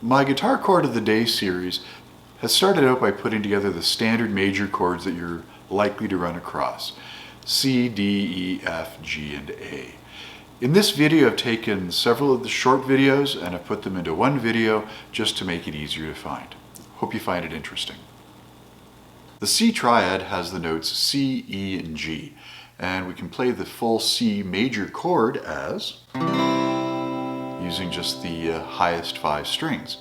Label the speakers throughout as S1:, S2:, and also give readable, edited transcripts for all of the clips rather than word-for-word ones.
S1: My Guitar Chord of the Day series has started out by putting together the standard major chords that you're likely to run across. C, D, E, F, G, and A. In this video I've taken several of the short videos and I've put them into one video just to make it easier to find. Hope you find it interesting. The C triad has the notes C, E, and G, and we can play the full C major chord as using just the highest 5 strings.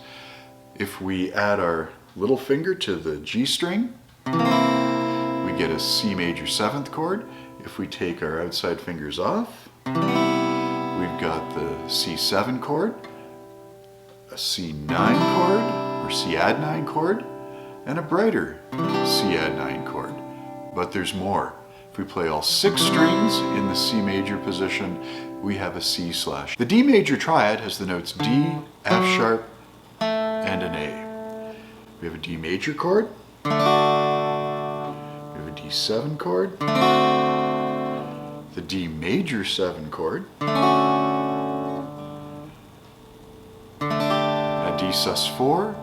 S1: If we add our little finger to the G string, we get a C major 7th chord. If we take our outside fingers off, we've got the C7 chord, a C9 chord, or C add 9 chord, and a brighter C add 9 chord. But there's more. If we play all 6 strings in the C major position, we have a C slash. The D major triad has the notes D, F sharp, and an A. We have a D major chord, we have a D7 chord, the D major 7 chord, a D sus4,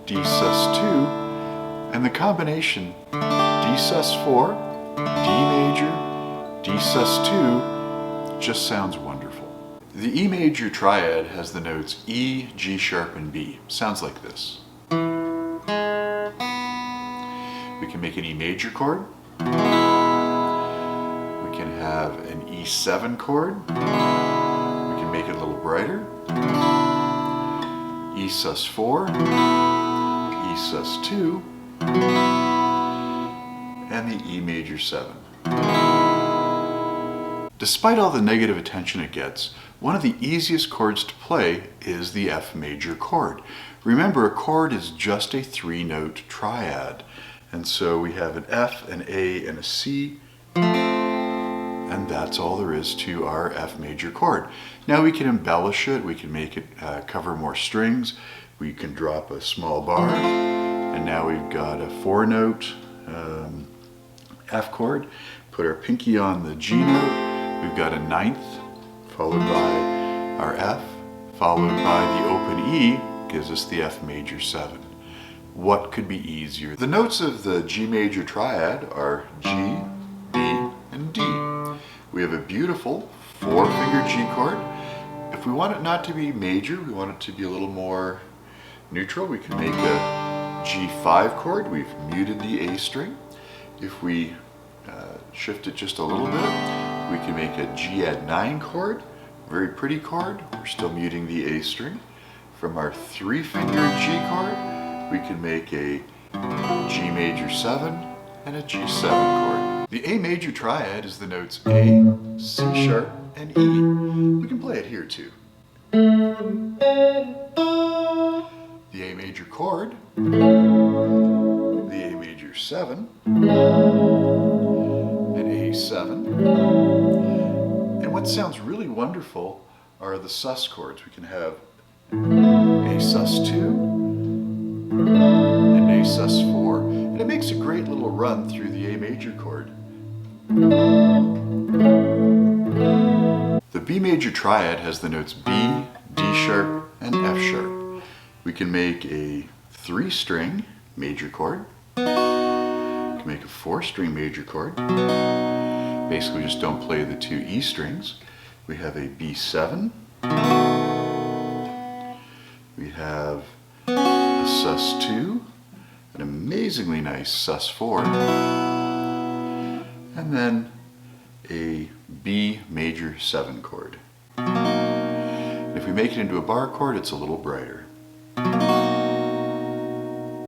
S1: D sus2, and the combination D sus4, D major, D sus2 just sounds wonderful. The E major triad has the notes E, G sharp, and B. Sounds like this. We can make an E major chord. We can have an E7 chord. We can make it a little brighter. E sus4, E sus2, and the E major 7. Despite all the negative attention it gets, one of the easiest chords to play is the F major chord. Remember, a chord is just a 3-note triad. And so we have an F, an A, and a C, and that's all there is to our F major chord. Now we can embellish it, we can make it cover more strings, we can drop a small bar, and now we've got a 4-note F chord, put our pinky on the G note, we've got a 9th, followed by our F, followed by the open E, gives us the F major 7. What could be easier? The notes of the G major triad are G, B, and D. We have a beautiful 4-finger G chord. If we want it not to be major, we want it to be a little more neutral, we can make a G5 chord. We've muted the A string. If we shift it just a little bit, we can make a G add 9 chord, very pretty chord. We're still muting the A string. From our 3-finger G chord, we can make a G major 7 and a G7 chord. The A major triad is the notes A, C sharp, and E. We can play it here too. The A major chord, the A major 7, and A7. And what sounds really wonderful are the sus chords. We can have A sus2, and A sus4, and it makes a great little run through the A major chord. The B major triad has the notes B, D sharp, and F sharp. We can make a 3-string major chord. We can make a 4-string major chord. Basically, we just don't play the 2 E strings. We have a B7. We have a sus2, an amazingly nice sus4, and then a B major 7 chord. And if we make it into a bar chord, it's a little brighter.